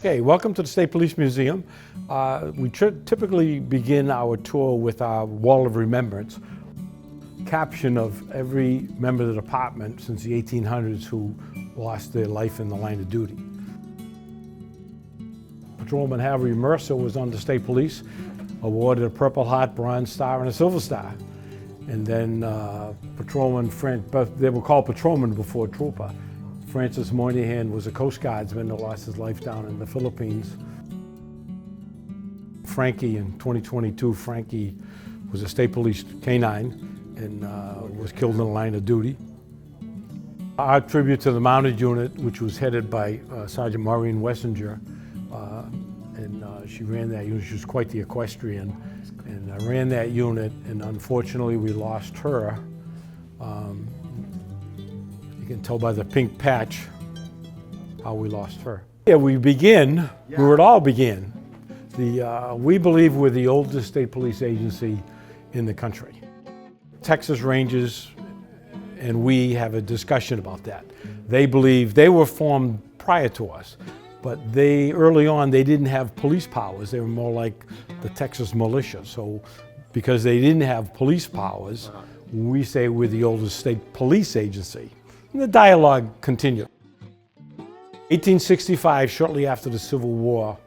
Okay, welcome to the State Police Museum. We typically begin our tour with our Wall of Remembrance, caption of every member of the department since the 1800s who lost their life in the line of duty. Patrolman Harry Mercer was on the State Police, awarded a Purple Heart, Bronze Star, and a Silver Star. And then Patrolman they were called patrolman before trooper. Francis Moynihan was a Coast Guardsman that lost his life down in the Philippines. Frankie, in 2022, Frankie was a State Police K-9 and was killed in the line of duty. Our tribute to the Mounted Unit, which was headed by Sergeant Maureen Wessinger, and she ran that unit. She was quite the equestrian, and ran that unit, and unfortunately we lost her. You can tell by the pink patch how we lost her. Yeah, we begin where it all began. We believe we're the oldest state police agency in the country. Texas Rangers and we have a discussion about that. They believe they were formed prior to us, but early on they didn't have police powers. They were more like the Texas militia. So because they didn't have police powers, we say we're the oldest state police agency. And the dialogue continued. 1865, shortly after the Civil War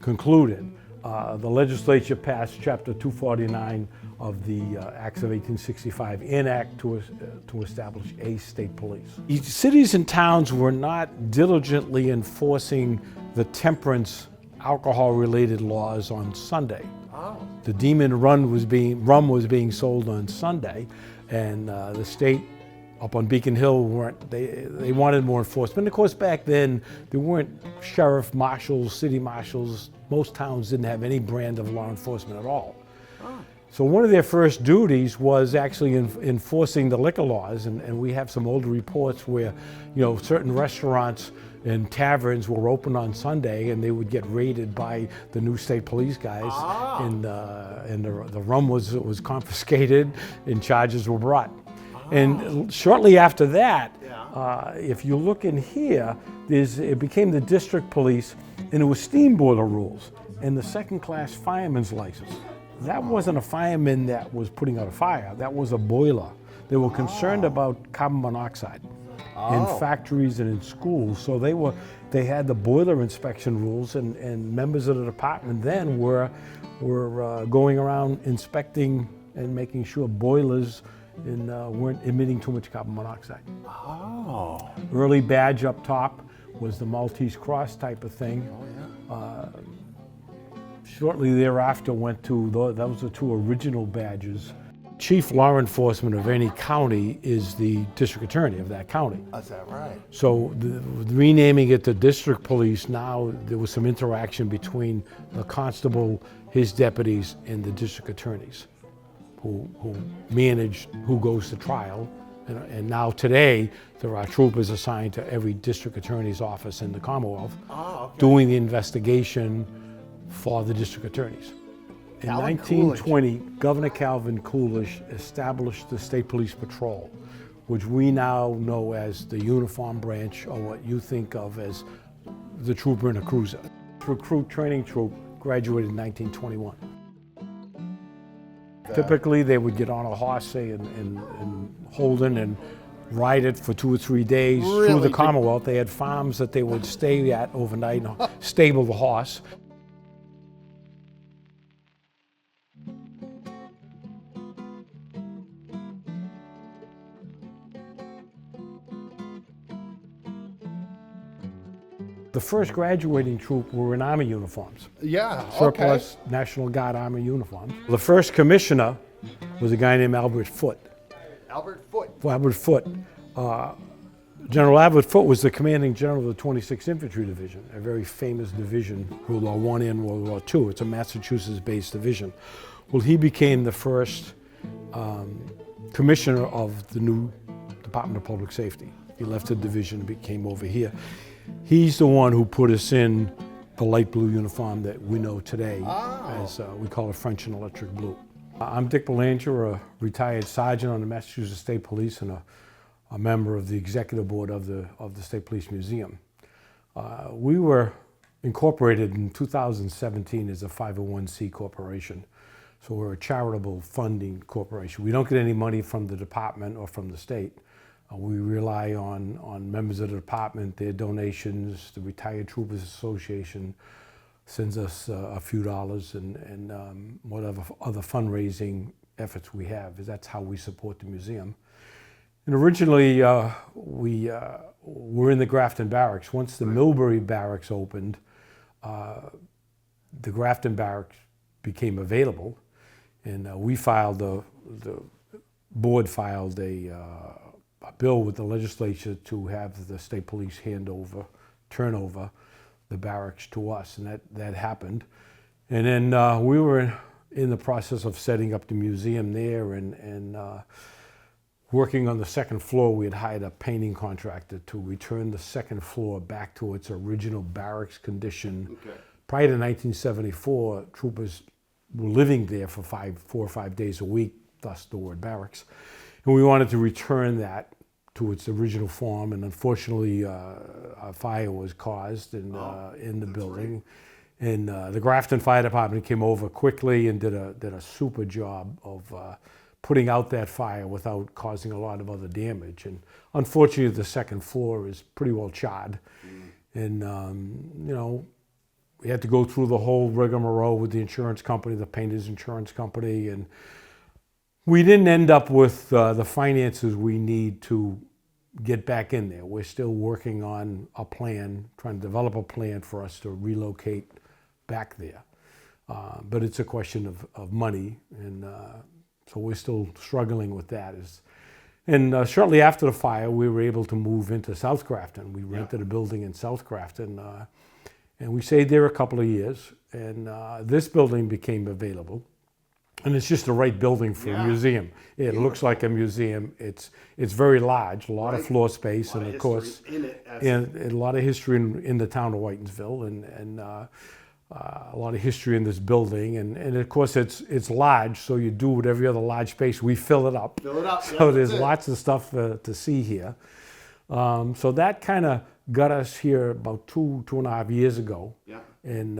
concluded, the legislature passed Chapter 249 of the Acts of 1865, an act to establish a state police. Cities and towns were not diligently enforcing the temperance, alcohol-related laws on Sunday. The Demon rum was being sold on Sunday, and the state up on Beacon Hill they wanted more enforcement. Of course, back then there weren't sheriff, marshals, city marshals. Most towns didn't have any brand of law enforcement at all. So one of their first duties was actually enforcing the liquor laws, and we have some old reports where, certain restaurants and taverns were open on Sunday, and they would get raided by the new state police guys, and the rum was confiscated, and charges were brought. And shortly after that, if you look in here, it became the district police, and it was steam boiler rules and the second-class fireman's license. That wasn't a fireman that was putting out a fire. That was a boiler. They were concerned about carbon monoxide in factories and in schools. So they had the boiler inspection rules, and members of the department then were going around inspecting and making sure boilers weren't emitting too much carbon monoxide. Early badge up top was the Maltese Cross type of thing. Shortly thereafter those are two original badges. Chief law enforcement of any county is the district attorney of that county. Is that right? So renaming it to district police, now there was some interaction between the constable, his deputies, and the district attorneys who manage who goes to trial. And now today, there are troopers assigned to every district attorney's office in the Commonwealth doing the investigation for the district attorneys. In 1920, Governor Calvin Coolidge established the State Police Patrol, which we now know as the uniform branch, or what you think of as the trooper in a cruiser. Recruit training troop graduated in 1921. Typically, they would get on a horse, say, in Holden, and ride it for 2 or 3 days through the Commonwealth. They had farms that they would stay at overnight and stable the horse. The first graduating troop were in Army uniforms. Surplus National Guard Army uniforms. The first commissioner was a guy named Albert Foote. Albert Foote. General Albert Foote was the commanding general of the 26th Infantry Division, a very famous division, World War I and World War II. It's a Massachusetts-based division. Well, he became the first commissioner of the new Department of Public Safety. He left the division and came over here. He's the one who put us in the light blue uniform that we know today as we call it French and electric blue. I'm Dick Belanger, a retired sergeant on the Massachusetts State Police and a member of the executive board of the State Police Museum. We were incorporated in 2017 as a 501c corporation. So we're a charitable funding corporation. We don't get any money from the department or from the state. We rely on members of the department, their donations. The Retired Troopers Association sends us a few dollars, and whatever other fundraising efforts we have. That's how we support the museum. And originally, we were in the Grafton Barracks. Once the Millbury Barracks opened, the Grafton Barracks became available, and we filed, the board filed a bill with the legislature to have the state police turn over the barracks to us, and that happened. And then we were in the process of setting up the museum there, and working on the second floor. We had hired a painting contractor to return the second floor back to its original barracks condition. Okay. Prior to 1974, troopers were living there for 4 or 5 days a week, thus the word barracks. And we wanted to return that to its original form, and unfortunately a fire was caused in the building. Right. And the Grafton Fire Department came over quickly and did a super job of putting out that fire without causing a lot of other damage. And unfortunately, the second floor is pretty well charred. And, you know, we had to go through the whole rigmarole with the insurance company, the painter's insurance company, and we didn't end up with the finances we need to get back in there. We're still working on a plan, trying to develop a plan for us to relocate back there. But it's a question of money, and so we're still struggling with that. And shortly after the fire, we were able to move into South Grafton. We rented a building in South Grafton, and we stayed there a couple of years. And this building became available, and it's just the right building for a museum. It looks like a museum. It's very large, a lot of floor space, and of course, and a lot of history in the town of Whitinsville, and a lot of history in this building, and of course it's large, so you do what every other large space, we fill it up. So there's lots of stuff to see here. So that kind of got us here about 2.5 years ago. Yeah. And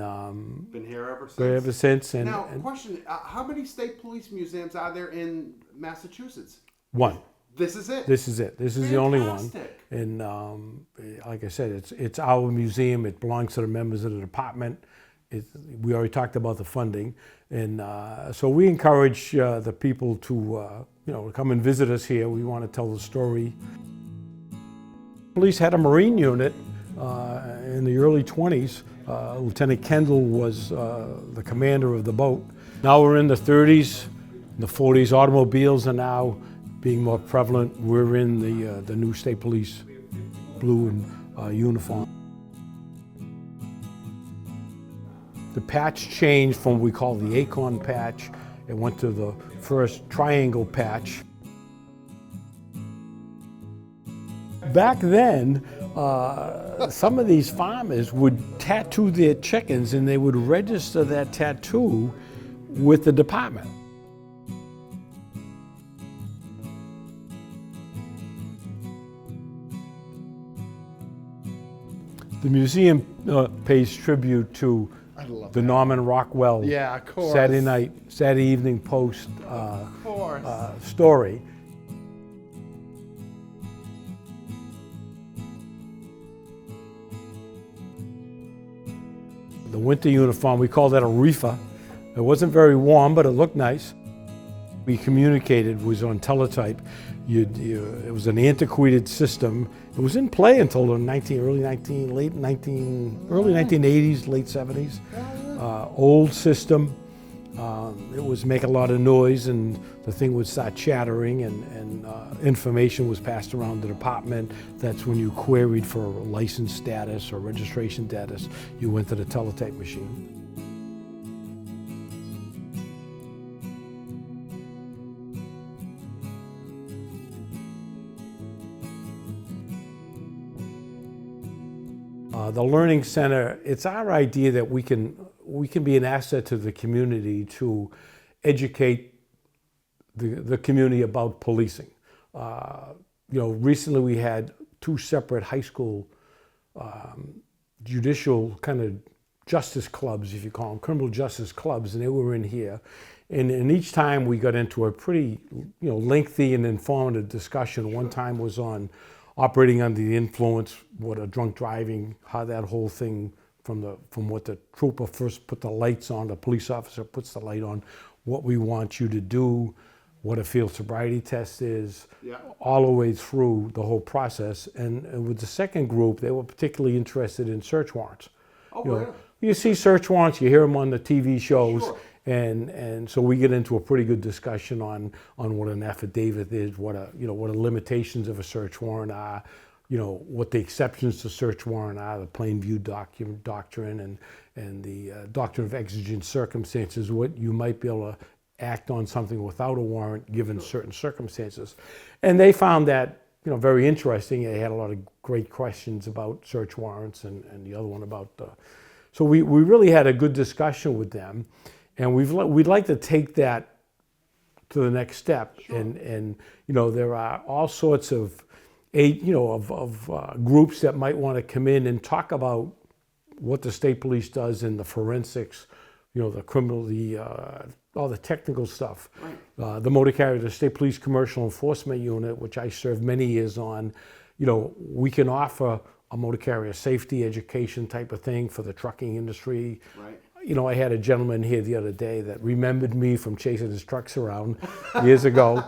been here ever since. Ever since. And now, question: how many state police museums are there in Massachusetts? One. This is it. This is it. This is the only one. And like I said, it's our museum. It belongs to the members of the department. We already talked about the funding, and so we encourage the people to come and visit us here. We want to tell the story. Police had a Marine unit in the early 20s. Lieutenant Kendall was the commander of the boat. Now we're in the 30s, the 40s. Automobiles are now being more prevalent. We're in the new state police blue and uniform. The patch changed from what we call the acorn patch. It went to the first triangle patch. Back then, some of these farmers would tattoo their chickens, and they would register that tattoo with the department. The museum pays tribute to the Norman Rockwell Saturday Evening Post story. The winter uniform, we call that a reefer. It wasn't very warm, but it looked nice. We communicated, was on teletype. It was an antiquated system. It was in play until the early 1980s, late 70s. Old system. It was making a lot of noise, and the thing would start chattering, and information was passed around the department. That's when you queried for license status or registration status. You went to the teletype machine. The Learning Center, it's our idea that we can be an asset to the community to educate the community about policing. Recently we had 2 separate high school judicial kind of justice clubs, if you call them, criminal justice clubs, and they were in here. And each time we got into a pretty, lengthy and informative discussion. One time was on operating under the influence, what a drunk driving, how that whole thing from what the trooper first put the lights on, the police officer puts the light on, what we want you to do, what a field sobriety test is, all the way through the whole process. And with the second group, they were particularly interested in search warrants. You see search warrants, you hear them on the TV shows, and so we get into a pretty good discussion on what an affidavit is, what the limitations of a search warrant are, what the exceptions to search warrant are, the plain view doctrine and the doctrine of exigent circumstances, what you might be able to act on something without a warrant given certain circumstances. And they found that very interesting. They had a lot of great questions about search warrants and the other one about so we really had a good discussion with them, and we'd like to take that to the next step. And there are all sorts of groups that might want to come in and talk about what the state police does in the forensics, the criminal, all the technical stuff. The motor carrier, the state police commercial enforcement unit, which I served many years on, we can offer a motor carrier safety education type of thing for the trucking industry. I had a gentleman here the other day that remembered me from chasing his trucks around years ago.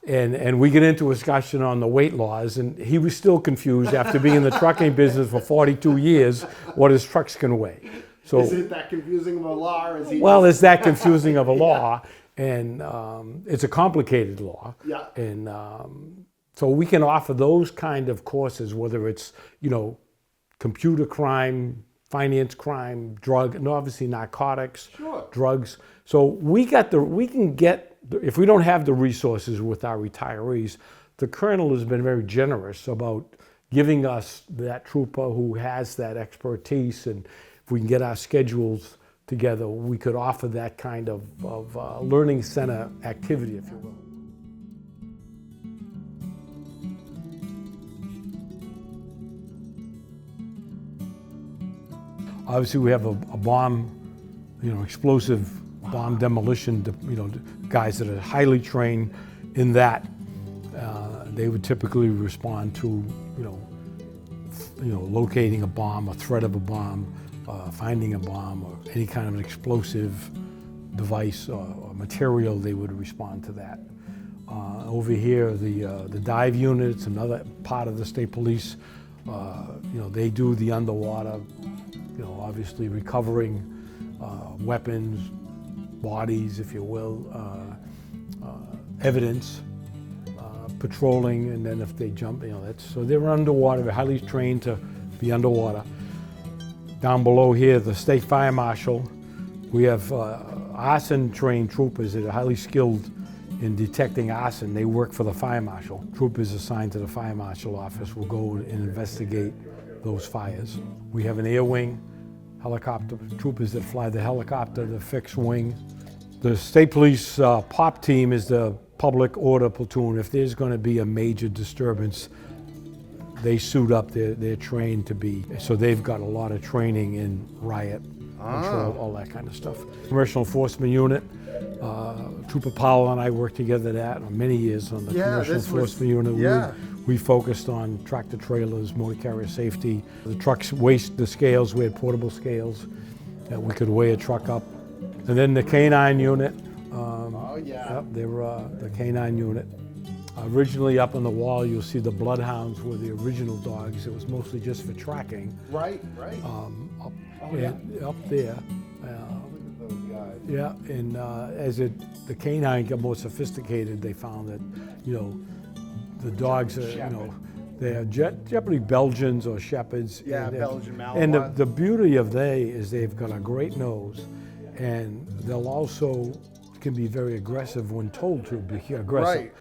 And we get into a discussion on the weight laws, and he was still confused after being in the trucking business for 42 years what his trucks can weigh. So, is it that confusing of a law? Or is he it's that confusing of a law, and it's a complicated law. And so we can offer those kind of courses, whether it's computer crime, finance crime, drug, and obviously narcotics, drugs. So we can get, if we don't have the resources with our retirees, the colonel has been very generous about giving us that trooper who has that expertise, and if we can get our schedules together, we could offer that kind of learning center activity, if you will. Obviously, we have a bomb, explosive bomb demolition, guys that are highly trained in that. They would typically respond to, locating a bomb, a threat of a bomb, finding a bomb, or any kind of an explosive device or material. They would respond to that. Over here, the dive units, another part of the state police. They do the underwater. Obviously recovering weapons, bodies, if you will, evidence, patrolling, and then if they jump, so they're underwater, they're highly trained to be underwater. Down below here, the state fire marshal, we have arson trained troopers that are highly skilled in detecting arson. They work for the fire marshal. Troopers assigned to the fire marshal office will go and investigate those fires. We have an air wing, helicopter troopers that fly the helicopter, the fixed wing. The state police POP team is the public order platoon. If there's going to be a major disturbance, they suit up. They're trained to be. So they've got a lot of training in riot control, all that kind of stuff. Commercial enforcement unit. Trooper Powell and I worked together that many years on the commercial enforcement unit. We focused on tractor trailers, motor carrier safety. The trucks weighed the scales. We had portable scales that we could weigh a truck up. And then the canine unit. They were the canine unit. Originally up on the wall, you'll see the bloodhounds were the original dogs. It was mostly just for tracking. Right. Up there. And as the canine got more sophisticated, they found that, the dogs are, they're generally Belgians or Shepherds. Belgian Malinois. And the beauty of they is they've got a great nose, and they'll also can be very aggressive when told to be aggressive. Right.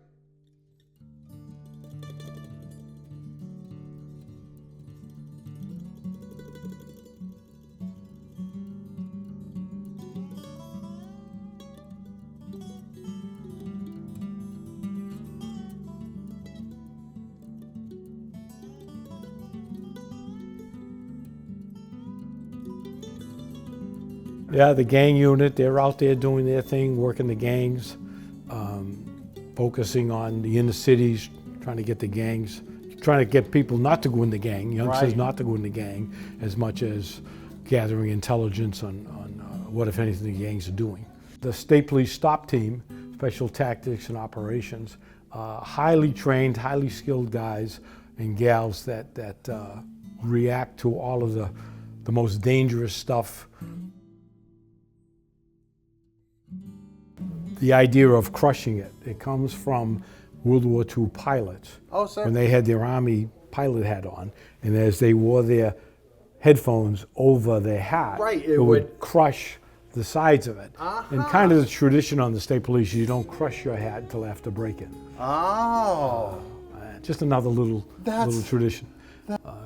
Yeah, the gang unit, they're out there doing their thing, working the gangs, focusing on the inner cities, trying to get the gangs, trying to get people not to go in the gang, youngsters Right. not to go in the gang, as much as gathering intelligence on what, if anything, the gangs are doing. The State Police Stop Team, Special Tactics and Operations, highly trained, highly skilled guys and gals that react to all of the most dangerous stuff. The idea of crushing it comes from World War II pilots. Oh, sir. When they had their Army pilot hat on, and as they wore their headphones over their hat, Right, it would crush the sides of it. And kind of the tradition on the State Police, you don't crush your hat until after break-in. Oh. Just another little That's- tradition.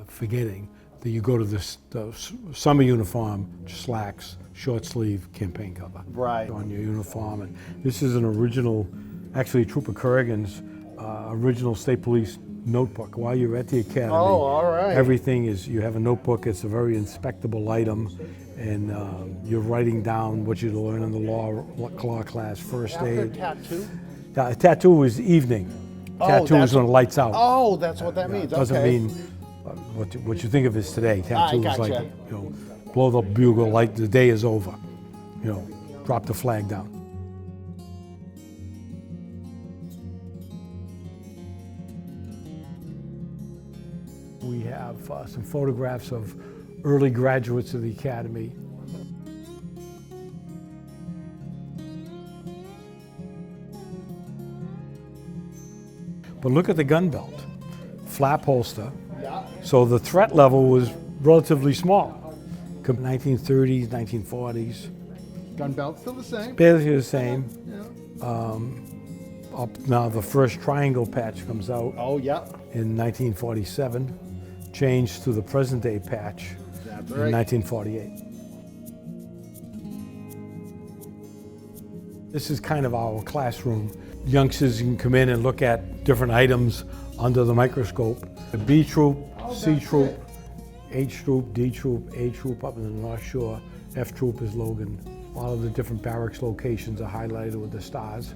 Forgetting that you go to the summer uniform, slacks, short sleeve, campaign cover. Right. On your uniform. And this is an original, actually Trooper Kerrigan's original State Police notebook. While you're at the academy, Oh, all right. everything is, you have a notebook, it's a very inspectable item, and you're writing down what you learn in the law class, first After aid. tattoo? A tattoo is evening. Oh, Tattoo that's- is when the lights out. Oh, that's what that means. Doesn't Okay. mean what you think of as today. Tattoo is like, gotcha. blow the bugle, like the day is over. Drop the flag down. We have some photographs of early graduates of the academy. But look at the gun belt, flap holster. Yeah. So the threat level was relatively small. 1930s, 1940s, Gun belt still the same. basically the same. Yeah. Up now, the first triangle patch comes out Oh, yeah. in 1947, changed to the present day patch That's in right. 1948. This is kind of our classroom. Youngsters can come in and look at different items under the microscope. The B troop, C that's troop, it. H troop, D troop, A troop up in the North Shore, F troop is Logan. All of the different barracks locations are highlighted with the stars.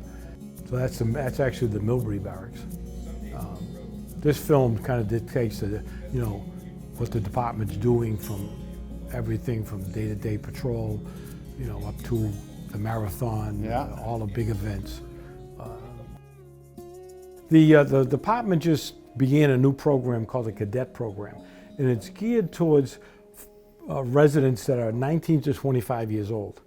So that's actually the Millbury Barracks. This film kind of dictates what the department's doing, from everything from day-to-day patrol, up to the marathon, Yeah. all the big events. The department just began a new program called the Cadet Program, and it's geared towards residents that are 19 to 25 years old.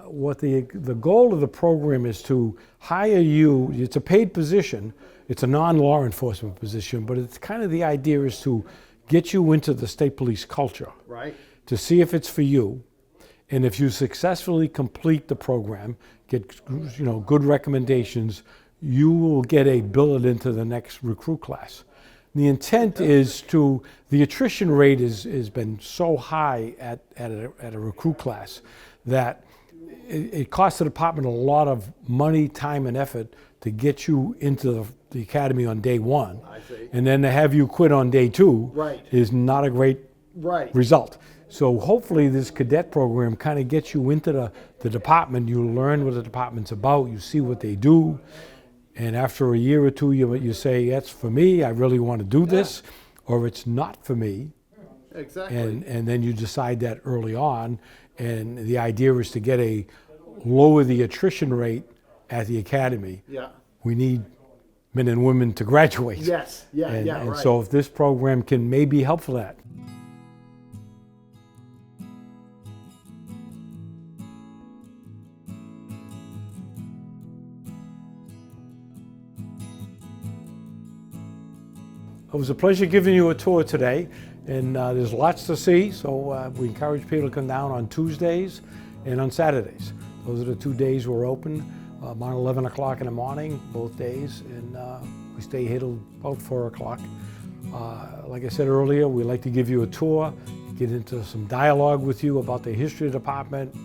What the goal of the program is to hire you. It's a paid position. It's a non-law enforcement position, but it's kind of the idea is to get you into the state police culture, Right. to see if it's for you, and if you successfully complete the program, get good recommendations, you will get a billet into the next recruit class. The intent is the attrition rate has been so high at a recruit class that it costs the department a lot of money, time, and effort to get you into the academy on day one. I see. And then to have you quit on day two Right. is not a great Right. result. So hopefully this cadet program kind of gets you into the department. You learn what the department's about, you see what they do, and after a year or two you say, that's for me, I really want to do this, or it's not for me. Exactly. And then you decide that early on, and the idea is to lower the attrition rate at the academy. Yeah. We need men and women to graduate. Yes. Yeah. And, yeah. and Right. so if this program can maybe help for that. It was a pleasure giving you a tour today, and there's lots to see, so we encourage people to come down on Tuesdays and on Saturdays. Those are the 2 days we're open, about 11 o'clock in the morning, both days, and we stay here till about 4 o'clock. Like I said earlier, we like to give you a tour, get into some dialogue with you about the history of the department,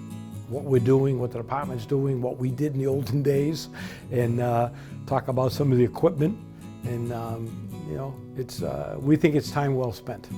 what we're doing, what the department's doing, what we did in the olden days, and talk about some of the equipment. And we think it's time well spent.